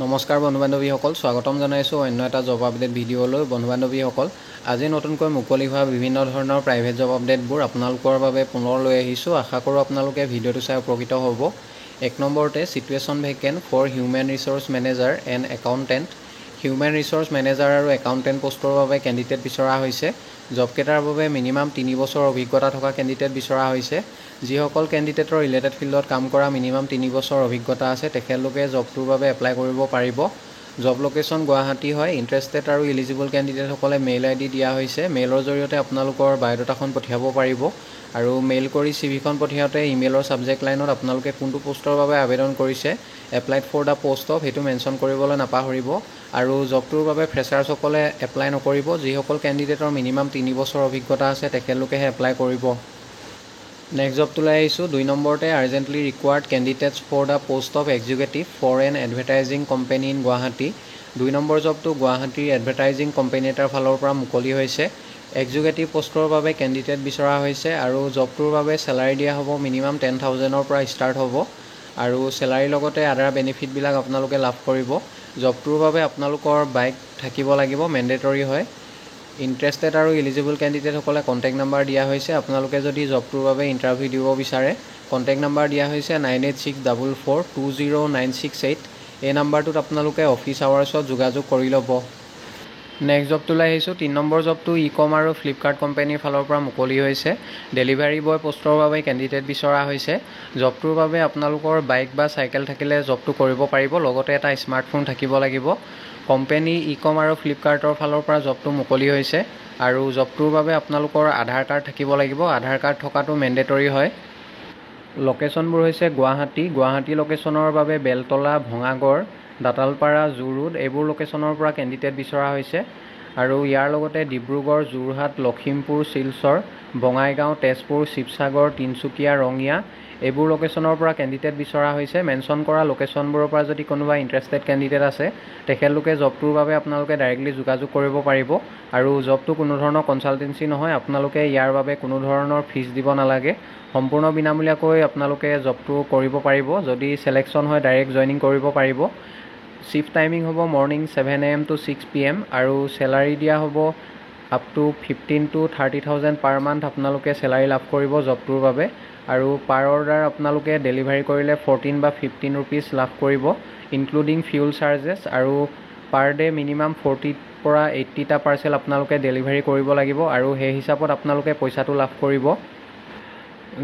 নমস্কাৰ বন্ধু বান্ধৱীসকল, স্বাগতম জনাইছোঁ অন্য এটা জব আপডেট ভিডিঅ'লৈ। বন্ধু বান্ধৱীসকল, আজি নতুনকৈ মুকলি হোৱা বিভিন্ন ধৰণৰ প্ৰাইভেট জব আপডেটবোৰ আপোনালোকৰ বাবে পুনৰ লৈ আহিছোঁ। আশা কৰোঁ আপোনালোকে ভিডিঅ'টো চাই উপকৃত হ'ব। 1 নম্বৰতে situation vacant for human resource manager and accountant. Human resource manager আৰু একাউণ্টেণ্ট পোষ্টৰ বাবে কেণ্ডিডেট বিচৰা হৈছে। জবকেইটাৰ বাবে মিনিমাম 3 বছৰ অভিজ্ঞতা থকা কেণ্ডিডেট বিচৰা হৈছে। যিসকল কেণ্ডিডেটৰ ৰিলেটেড ফিল্ডত কাম কৰা মিনিমাম 3 বছৰ অভিজ্ঞতা আছে তেখেতলোকে জবটোৰ বাবে এপ্লাই কৰিব পাৰিব। জব লোকেশ্যন গুৱাহাটী হয়। ইণ্টাৰেষ্টেড আৰু ইলিজিবল কেণ্ডিডেটসকলে মেইল ID দিয়া হৈছে। মেইলৰ জৰিয়তে আপোনালোকৰ বায়'ডাটাখন পঠিয়াব পাৰিব আৰু মেইল কৰি CVখন পঠিয়াওঁতে ইমেইলৰ ছাবজেক্ট লাইনত আপোনালোকে কোনটো পোষ্টৰ বাবে আবেদন কৰিছে, applied for the post of, সেইটো মেনশ্যন কৰিবলৈ নাপাহৰিব। আৰু জবটোৰ বাবে ফ্ৰেছাৰ্ছসকলে এপ্লাই নকৰিব। যিসকল কেণ্ডিডেটৰ মিনিমাম 3 বছৰ অভিজ্ঞতা আছে তেখেতলোকেহে এপ্লাই কৰিব। নেক্সট জবটোলৈ আহিছোঁ। 2 নম্বৰতে urgently required candidates for the post of executive for an advertising company in Guwahati. 2 নম্বৰ জবটো গুৱাহাটীৰ এডভাৰটাইজিং কোম্পানী এটাৰ ফালৰ পৰা মুকলি হৈছে। এক্সিকিউটিভ পোষ্টৰ বাবে কেণ্ডিডেট বিচৰা হৈছে আৰু জবটোৰ বাবে চেলাৰী দিয়া হ'ব মিনিমাম 10,000ৰ পৰা ষ্টাৰ্ট হ'ব আৰু চেলাৰীৰ লগতে আদাৰ বেনিফিটবিলাক আপোনালোকে লাভ কৰিব। জবটোৰ বাবে আপোনালোকৰ বাইক থাকিব লাগিব, মেণ্ডেটৰী হয়। ইণ্টাৰেষ্টেড আৰু ইলিজিবল কেণ্ডিডেটসকলে কণ্টেক্ট নাম্বাৰ দিয়া হৈছে। আপোনালোকে যদি জবটোৰ বাবে ইণ্টাৰভিউ দিব বিচাৰে, কণ্টেক্ট নাম্বাৰ দিয়া হৈছে 9864420968। এই নাম্বাৰটোত আপোনালোকে অফিচ আৱাৰ্ছত যোগাযোগ কৰি ল'ব। নেক্সট জবটোলৈ আহিছোঁ। 3 নম্বৰ জবটো ই-কম আৰু ফ্লিপকাৰ্ট কোম্পানীৰ ফালৰ পৰা মুকলি হৈছে। ডেলিভাৰী বয় পোষ্টৰ বাবে কেণ্ডিডেট বিচৰা হৈছে। জবটোৰ বাবে আপোনালোকৰ বাইক বা চাইকেল থাকিলে জবটো কৰিব পাৰিব, লগতে এটা স্মাৰ্টফোন থাকিব লাগিব। কোম্পানী ই-কম আৰু ফ্লিপকাৰ্টৰ ফালৰ পৰা জবটো মুকলি হৈছে আৰু জবটোৰ বাবে আপোনালোকৰ আধাৰ কাৰ্ড থাকিব লাগিব। আধাৰ কাৰ্ড থকাটো মেণ্ডেটৰী হয়। লোকেশ্যনবোৰ হৈছে গুৱাহাটী লোকেশ্যনৰ বাবে বেলতলা, ভঙাগড়, দাঁতালপাৰা, জু ৰোড এইবোৰ লোকেশ্যনৰ পৰা কেণ্ডিডেট বিচৰা হৈছে আৰু ইয়াৰ লগতে ডিব্ৰুগড়, যোৰহাট, লখিমপুৰ, শিলচৰ, বঙাইগাঁও, তেজপুৰ, শিৱসাগৰ, তিনিচুকীয়া, ৰঙিয়া এইবোৰ লোকেশ্যনৰ পৰা কেণ্ডিডেট বিচৰা হৈছে। মেনশ্যন কৰা লোকেশ্যনবোৰৰ পৰা যদি কোনোবা ইণ্টাৰেষ্টেড কেণ্ডিডেট আছে তেখেতলোকে জবটোৰ বাবে আপোনালোকে ডাইৰেক্টলি যোগাযোগ কৰিব পাৰিব আৰু জবটো কোনো ধৰণৰ কনচালটেঞ্চি নহয়। আপোনালোকে ইয়াৰ বাবে কোনো ধৰণৰ ফিজ দিব নালাগে। সম্পূৰ্ণ বিনামূলীয়াকৈ আপোনালোকে জবটো কৰিব পাৰিব। যদি চিলেকশ্যন হয় ডাইৰেক্ট জইনিং কৰিব পাৰিব। শ্বিফ্ট টাইমিং হ'ব মৰ্ণিং 7 AM to 6 PM আৰু চেলাৰী দিয়া হ'ব up to 15,000 to 30,000 per month আপোনালোকে চেলাৰী লাভ কৰিব জবটোৰ বাবে আৰু পাৰ অৰ্ডাৰ আপোনালোকে ডেলিভাৰী কৰিলে 14 বা 15 ৰুপিজ লাভ কৰিব, ইনক্লুডিং ফিউল চাৰ্জেছ আৰু পাৰ ডে মিনিমাম 40 পৰা 80টা পাৰ্চেল আপোনালোকে ডেলিভাৰী কৰিব লাগিব আৰু সেই হিচাপত আপোনালোকে পইচাটো লাভ কৰিব।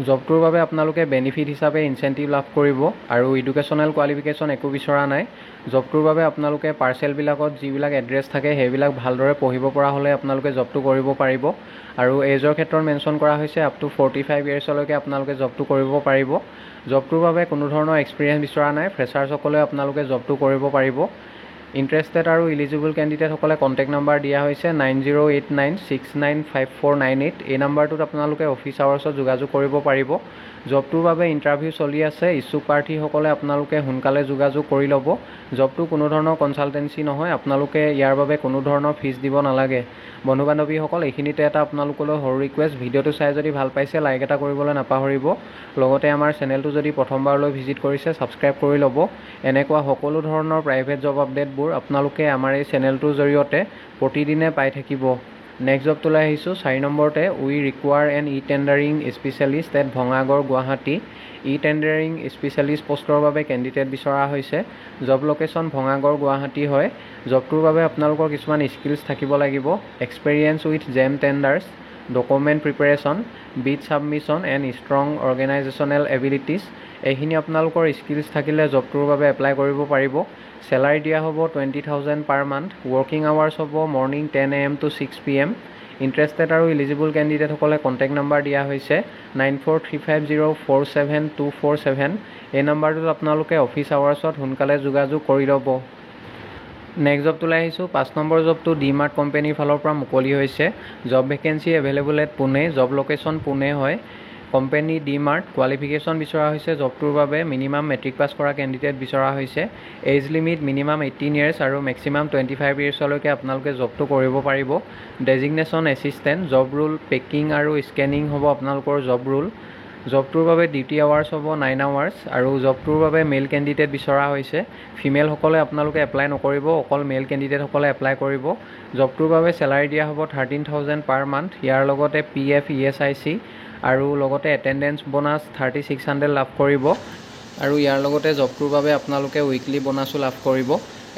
জবটোৰ বাবে আপোনালোকে বেনিফিট হিচাপে ইনচেণ্টিভ লাভ কৰিব আৰু এডুকেশ্যনেল কোৱালিফিকেশ্যন একো বিচৰা নাই। জবটোৰ বাবে আপোনালোকে পাৰ্চেলবিলাকত যিবিলাক এড্ৰেছ থাকে সেইবিলাক ভালদৰে পঢ়িব পৰা হ'লে আপোনালোকে জবটো কৰিব পাৰিব আৰু এজৰ ক্ষেত্ৰত মেনশ্যন কৰা হৈছে আপ টু 45 ইয়াৰ্ছলৈকে আপোনালোকে জবটো কৰিব পাৰিব। জবটোৰ বাবে কোনো ধৰণৰ এক্সপিৰিয়েঞ্চ বিচৰা নাই। ফ্ৰেছাৰ্ছসকলে আপোনালোকে জবটো কৰিব পাৰিব। ইণ্টাৰেষ্টেড আৰু ইলিজিবল কেণ্ডিডেটসকলে কণ্টেক্ট নাম্বাৰ দিয়া হৈছে 9089695498। এই নাম্বাৰটোত আপোনালোকে অফিচ আৱাৰ্ছত যোগাযোগ কৰিব পাৰিব। জবটোৰ বাবে ইণ্টাৰভিউ চলি আছে। ইচ্ছুক প্ৰাৰ্থীসকলে আপোনালোকে সোনকালে যোগাযোগ কৰি ল'ব। জবটো কোনো ধৰণৰ কনচালটেঞ্চি নহয়। আপোনালোকে ইয়াৰ বাবে কোনো ধৰণৰ ফিজ দিব নালাগে। বন্ধু বান্ধৱীসকল, এইখিনিতে এটা আপোনালোকলৈ সৰু ৰিকুৱেষ্ট, ভিডিঅ'টো চাই যদি ভাল পাইছে লাইক এটা কৰিবলৈ নাপাহৰিব। লগতে আমাৰ চেনেলটো যদি প্ৰথমবাৰলৈ ভিজিট কৰিছে ছাবস্ক্ৰাইব কৰি ল'ব। এনেকুৱা সকলো ধৰণৰ প্ৰাইভেট জব আপডেটবোৰ আপোনালোকে আমাৰ এই চেনেলটোৰ জৰিয়তে প্ৰতিদিনে পাই থাকিব। নেক্সট জবটোলৈ আহিছোঁ। 4 নম্বৰতে we require an tendering specialist at Bhangagarh, Guwahati. Tendering specialist পোষ্টৰ বাবে কেণ্ডিডেট বিচৰা হৈছে। জব লোকেশ্যন ভঙাগড়, গুৱাহাটী হয়। জবটোৰ বাবে আপোনালোকৰ কিছুমান স্কিলছ থাকিব লাগিব। Experience with GeM tenders, document preparation, bid submission and strong organisational abilities এইখিনি আপোনালোকৰ স্কিলছ থাকিলে জবটোৰ বাবে এপ্লাই কৰিব পাৰিব। চেলাৰী দিয়া হ'ব 20,000 পাৰ মান্থ। ৱৰ্কিং আৱাৰ্ছ হ'ব morning 10 AM to 6 PM। Interested আৰু ইলিজিবল কেণ্ডিডেটসকলে কণ্টেক্ট নাম্বাৰ দিয়া হৈছে 9435047247। এই নাম্বাৰটোত আপোনালোকে অফিচ আৱাৰ্ছত সোনকালে যোগাযোগ কৰি ল'ব। নেক্সট জবটোলৈ আহিছোঁ। 5 নম্বৰ জবটো ডি-মাৰ্ট কোম্পানীৰ ফালৰ পৰা মুকলি হৈছে। Job vacancy available at Pune. Job location Pune হয়। Company D-mart. কোৱালিফিকেশ্যন বিচৰা হৈছে জবটোৰ বাবে মিনিমাম মেট্ৰিক পাছ কৰা কেণ্ডিডেট বিচৰা হৈছে। এজ লিমিট মিনিমাম 18 ইয়াৰ্ছ আৰু মেক্সিমাম 25 ইয়াৰ্ছলৈকে আপোনালোকে জবটো কৰিব পাৰিব। Designation assistant. Job role packing আৰু স্কেনিং হ'ব আপোনালোকৰ জব ৰোল জবটোৰ বাবে ডিউটি আৱাৰ্ছ হ'ব 9 আৱাৰ্ছ আৰু জবটোৰ বাবে মেল কেণ্ডিডেট বিচৰা হৈছে। ফিমেলসকলে আপোনালোকে এপ্লাই নকৰিব, অকল মেল কেণ্ডিডেটসকলে এপ্লাই কৰিব। জবটোৰ বাবে চেলাৰী দিয়া হ'ব 13,000 পাৰ মান্থ। ইয়াৰ লগতে PF ESIC আৰু লগতে এটেণ্ডেঞ্চ বোনাছ 3600 লাভ কৰিব আৰু ইয়াৰ লগতে জবটোৰ বাবে আপোনালোকে উইকলি বোনাছো লাভ কৰিব।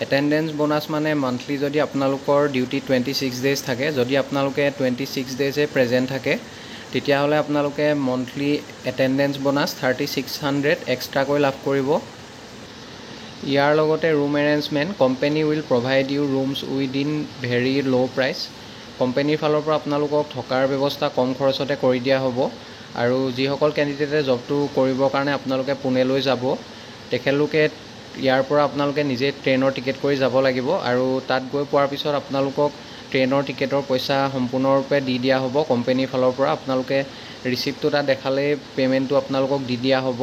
এটেণ্ডেঞ্চ বোনাছ মানে মান্থলি যদি আপোনালোকৰ ডিউটি 26 ডেইজ থাকে, যদি আপোনালোকে 26 ডেইজে প্ৰেজেণ্ট থাকে তেতিয়াহ'লে আপোনালোকে মন্থলি এটেণ্ডেঞ্চ বোনাছ 3600 এক্সট্ৰাকৈ লাভ কৰিব। ইয়াৰ লগতে room arrangement, company will provide you rooms within very low' price. কোম্পানীৰ ফালৰ পৰা আপোনালোকক থকাৰ ব্যৱস্থা কম খৰচতে কৰি দিয়া হ'ব আৰু যিসকল কেণ্ডিডেটে জবটো কৰিবৰ কাৰণে আপোনালোকে পুনেলৈ যাব, তেখেতলোকে ইয়াৰ পৰা আপোনালোকে নিজে ট্ৰেইনৰ টিকেট কৰি যাব লাগিব আৰু তাত গৈ পোৱাৰ পিছত আপোনালোকক ট্ৰেইনৰ টিকেটৰ পইচা সম্পূৰ্ণৰূপে দি দিয়া হ'ব কোম্পানীৰ ফালৰ পৰা। আপোনালোকে ৰিচিপ্টটো তাত দেখালেই পে'মেণ্টটো আপোনালোকক দি দিয়া হ'ব।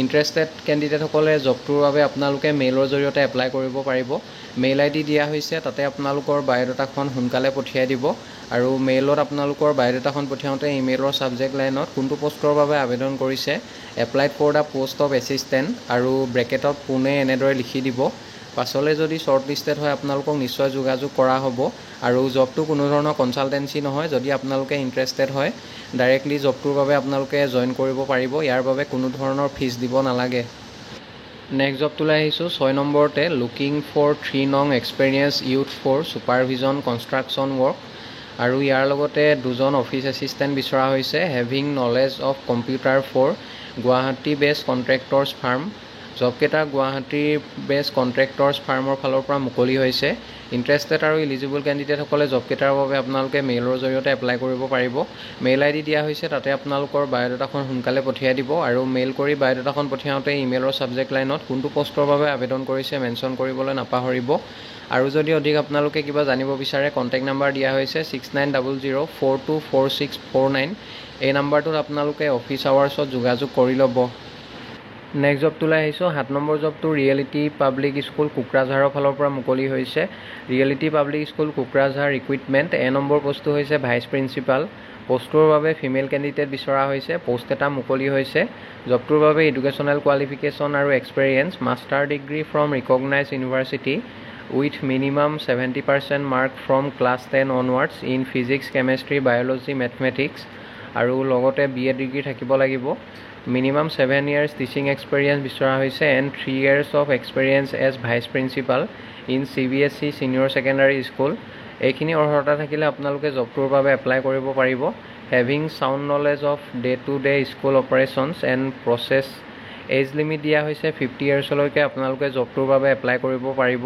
ইণ্টাৰেষ্টেড কেণ্ডিডেটসকলে জবটোৰ বাবে আপোনালোকে মেইলৰ জৰিয়তে এপ্লাই কৰিব পাৰিব। মেইল ID দিয়া হৈছে, তাতে আপোনালোকৰ বায়'ডাটাখন সোনকালে পঠিয়াই দিব আৰু মেইলত আপোনালোকৰ বায়'ডাটাখন পঠিয়াওঁতে ইমেইলৰ ছাবজেক্ট লাইনত কোনটো পষ্টৰ বাবে আবেদন কৰিছে, applied for the post of assistant আৰু ব্ৰেকেটত পুনে এনেদৰে লিখি দিব। পাছলৈ যদি শ্বৰ্ট লিষ্টেড হয় আপোনালোকক নিশ্চয় যোগাযোগ কৰা হ'ব আৰু জবটো কোনো ধৰণৰ কনচালটেঞ্চি নহয়। যদি আপোনালোকে ইণ্টাৰেষ্টেড হয় ডাইৰেক্টলি জবটোৰ বাবে আপোনালোকে জইন কৰিব পাৰিব, ইয়াৰ বাবে কোনো ধৰণৰ ফিজ দিব নালাগে। নেক্সট জবটোলৈ আহিছোঁ 6 নম্বৰতে, লুকিং ফৰ 3 নং experience with for supervision construction work আৰু ইয়াৰ লগতে 2জন অফিচ এছিষ্টেণ্ট বিচৰা হৈছে। Having knowledge of computer for Guwahati base contractors farm. জবকেইটা গুৱাহাটীৰ বেছ কণ্ট্ৰেক্টৰ্ছ ফাৰ্মৰ ফালৰ পৰা মুকলি হৈছে। ইণ্টাৰেষ্টেড আৰু ইলিজিবল কেণ্ডিডেটসকলে জবকেইটাৰ বাবে আপোনালোকে মেইলৰ জৰিয়তে এপ্লাই কৰিব পাৰিব। মেইল ID দিয়া হৈছে, তাতে আপোনালোকৰ বায়'ডাটাখন সোনকালে পঠিয়াই দিব আৰু মেইল কৰি বায়'ডাটাখন পঠিয়াওঁতে ইমেইলৰ ছাবজেক্ট লাইনত কোনটো পষ্টৰ বাবে আবেদন কৰিছে মেনশ্যন কৰিবলৈ নাপাহৰিব। আৰু যদি অধিক আপোনালোকে কিবা জানিব বিচাৰে কণ্টেক্ট নাম্বাৰ দিয়া হৈছে 6900424649। এই নাম্বাৰটোত আপোনালোকে অফিচ আৱাৰ্ছত যোগাযোগ কৰি ল'ব। নেক্সট জবটোলৈ আহিছোঁ 7 নম্বৰ জবটো ৰিয়েলিটি পাব্লিক স্কুল কোকৰাঝাৰৰ ফালৰ পৰা মুকলি হৈছে। Reality public school Kokrajhar recruitment. Number পোষ্টটো হৈছে ভাইচ প্ৰিন্সিপাল। পোষ্টটোৰ বাবে ফিমেল কেণ্ডিডেট বিচৰা হৈছে। পোষ্ট এটা মুকলি হৈছে। জবটোৰ বাবে এডুকেশ্যনেল কোৱালিফিকেশ্যন আৰু experience master degree from recognise university with minimum 70% mark from class 10 onwards in physics, chemistry, biology, mathematics আৰু লগতে BA ডিগ্ৰী থাকিব লাগিব। মিনিমাম 7 years টিচিং এক্সপেৰিয়েঞ্চ বিচৰা হৈছে and 3 years of experience as vice principal in CBSE senior secondary school. এইখিনি অৰ্হতা থাকিলে আপোনালোকে জবটোৰ বাবে এপ্লাই কৰিব পাৰিব। Having sound knowledge of day to day school operations and process. Age limit দিয়া হৈছে 50 yearsলৈকে আপোনালোকে জবটোৰ বাবে এপ্লাই কৰিব পাৰিব।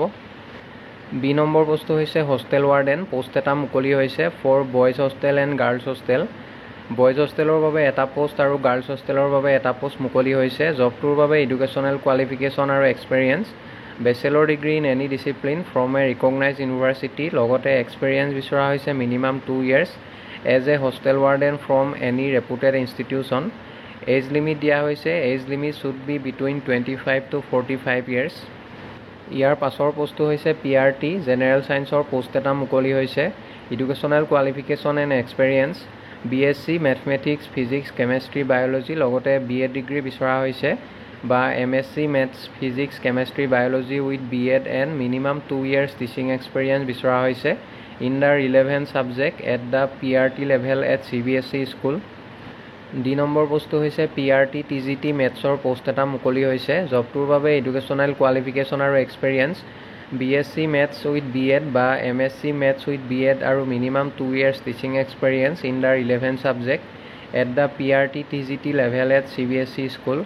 B নম্বৰ পোষ্টটো হৈছে হোষ্টেল ৱাৰ্ডেন। পোষ্ট এটা মুকলি হৈছে for boys hostel and girls hostel. Boys হোষ্টেলৰ বাবে এটা পোষ্ট আৰু গাৰ্লছ হোষ্টেলৰ বাবে এটা পোষ্ট মুকলি হৈছে। জবটোৰ বাবে এডুকেশ্যনেল কোৱালিফিকেশ্যন আৰু experience bachelor degree in any discipline from a recognise university, লগতে এক্সপেৰিয়েঞ্চ বিচৰা হৈছে minimum 2 years as a hostel warden from any reputed institution. Age limit দিয়া হৈছে। Age limit should be between 25 to 45 years। ইয়াৰ পাছৰ পোষ্টটো হৈছে PRT জেনেৰেল ছায়েন্সৰ পোষ্ট এটা মুকলি হৈছে। Educational qualification and experience BSc mathematics, physics, chemistry, biology লগতে BA ডিগ্ৰী বিচৰা হৈছে বা MSc maths, physics, chemistry, biology with BEd and minimum 2 years teaching experience বিচৰা হৈছে in the relevant subject at the PRT level at CBSE school. D নম্বৰ পোষ্টটো হৈছে PRT TGT মেথছৰ post এটা মুকলি হৈছে। জবটোৰ বাবে এডুকেশ্যনেল কোৱালিফিকেশ্যন আৰু experience BSc maths with BEd বা MSc মেথছ উইথ BEd আৰু minimum 2 years teaching experience in the relevant subject at the PRT TGT level at CBSE school.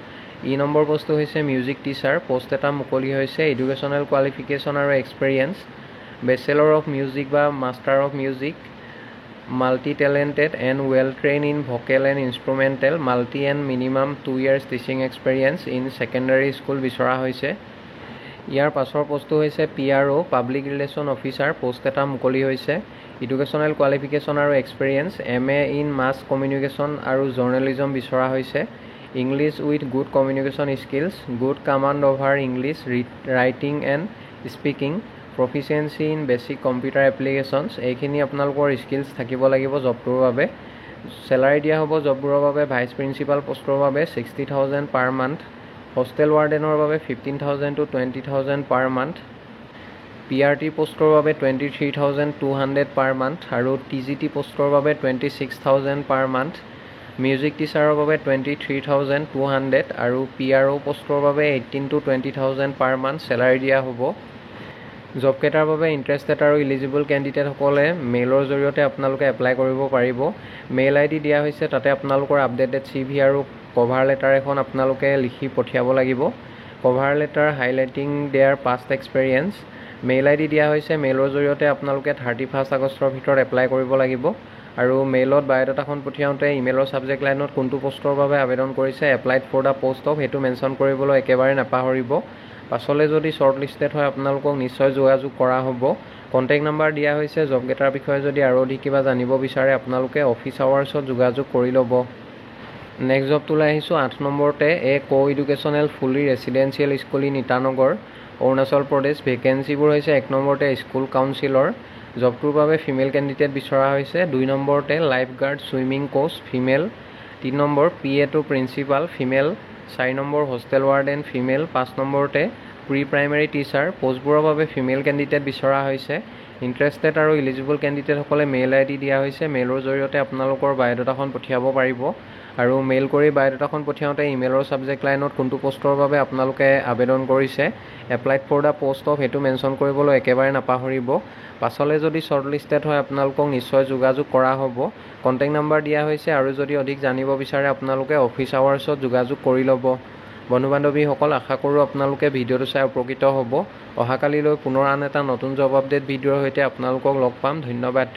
E নম্বৰ পোষ্টটো হৈছে মিউজিক টিচাৰ। পোষ্ট এটা মুকলি হৈছে। Educational qualification আৰু experience bachelor of music বা master of music, multi talented and well train in vocal and instrumental, multi and minimum 2 years teaching experience in secondary school বিচৰা হৈছে। ইয়াৰ পাছৰ পোষ্টটো হৈছে PRO public relation officer. Post এটা মুকলি হৈছে। এডুকেশ্যনেল কোৱালিফিকেশ্যন আৰু experience MA in mass communication আৰু জাৰ্নেলিজম বিচৰা হৈছে। English with good communication skills, good command over English writing and speaking, proficiency in basic computer applications. এইখিনি আপোনালোকৰ স্কিলছ থাকিব লাগিব জবটোৰ বাবে। চেলাৰী দিয়া হ'ব জববোৰৰ বাবে ভাইচ প্ৰিন্সিপাল পোষ্টৰ বাবে 60,000 পাৰ মান্থ, হোষ্টেল ৱাৰ্ডেনৰ বাবে 15,000 to 20,000 পাৰ মান্থ, PRT পোষ্টৰ বাবে 23,200 পাৰ মান্থ আৰু TGT পোষ্টৰ বাবে 26,000 পাৰ মান্থ, মিউজিক টিচাৰৰ বাবে 23,200 আৰু PRO পোষ্টৰ বাবে 18,000 to 20,000 পাৰ মান্থ চেলাৰী দিয়া হ'ব। জবকেইটাৰ বাবে ইণ্টাৰেষ্টেড আৰু ইলিজিবল কেণ্ডিডেটসকলে মেইলৰ জৰিয়তে আপোনালোকে এপ্লাই কৰিব পাৰিব। মেইল ID দিয়া হৈছে, তাতে আপোনালোকৰ আপডেটেড CV আৰু কভাৰ লেটাৰ এখন আপোনালোকে লিখি পঠিয়াব লাগিব। Cover letter highlighting their past experience. Mail ID দিয়া হৈছে, মেইলৰ জৰিয়তে আপোনালোকে 31 আগষ্টৰ ভিতৰত এপ্লাই কৰিব লাগিব আৰু মেইলত বায়'ডাটাখন পঠিয়াওঁতে ইমেইলৰ ছাবজেক্ট লাইনত কোনটো পোষ্টৰ বাবে আবেদন কৰিছে, applied for the post of, সেইটো মেনশ্যন কৰিবলৈ একেবাৰে নাপাহৰিব। পাছলৈ যদি শ্বৰ্ট লিষ্টেড হয় আপোনালোকক নিশ্চয় যোগাযোগ কৰা হ'ব। কণ্টেক্ট নাম্বাৰ দিয়া হৈছে। জবকেইটাৰ বিষয়ে যদি আৰু অধিক কিবা জানিব বিচাৰে আপোনালোকে অফিচ আৱাৰ্ছত যোগাযোগ কৰি ল'ব। নেক্সট জবটোলৈ আহিছোঁ 8 নম্বৰতে educational fully residential school in Itanagar, Arunachal Pradesh. ভেকেঞ্চিবোৰ হৈছে 1 নম্বৰতে স্কুল কাউন্সিলৰ, জবটোৰ বাবে ফিমেল কেণ্ডিডেট বিচৰা হৈছে। 2 নম্বৰতে lifeguard swimming coach female, 3 number PA to principal female, 4 number hostel warden female, 5 নম্বৰতে প্ৰি প্ৰাইমেৰী টিচাৰ। পোষ্টবোৰৰ বাবে ফিমেল কেণ্ডিডেট বিচৰা হৈছে। ইণ্টাৰেষ্টেড আৰু ইলিজিবল কেণ্ডিডেটসকলে মেইল ID দিয়া হৈছে, মেইলৰ জৰিয়তে আপোনালোকৰ বায়'ডাটাখন পঠিয়াব পাৰিব আৰু মেইল কৰি বায়'ডাটাখন পঠিয়াওঁতে ইমেইলৰ ছাবজেক্ট লাইনত কোনটো পোষ্টৰ বাবে আপোনালোকে আবেদন কৰিছে, applied for the post of, সেইটো মেনশ্যন কৰিবলৈ একেবাৰে নাপাহৰিব। পাছলৈ যদি শ্বৰ্ট লিষ্টেড হয় আপোনালোকক নিশ্চয় যোগাযোগ কৰা হ'ব। কণ্টেক্ট নাম্বাৰ দিয়া হৈছে আৰু যদি অধিক জানিব বিচাৰে আপোনালোকে অফিচ আৱাৰ্ছত যোগাযোগ কৰি ল'ব। বন্ধু বান্ধৱীসকল, আশা কৰোঁ আপোনালোকে ভিডিঅ'টো চাই উপকৃত হ'ব। অহাকালিলৈ পুনৰ আন এটা নতুন জব আপডেট ভিডিঅ'ৰ সৈতে আপোনালোকক লগ পাম। ধন্যবাদ।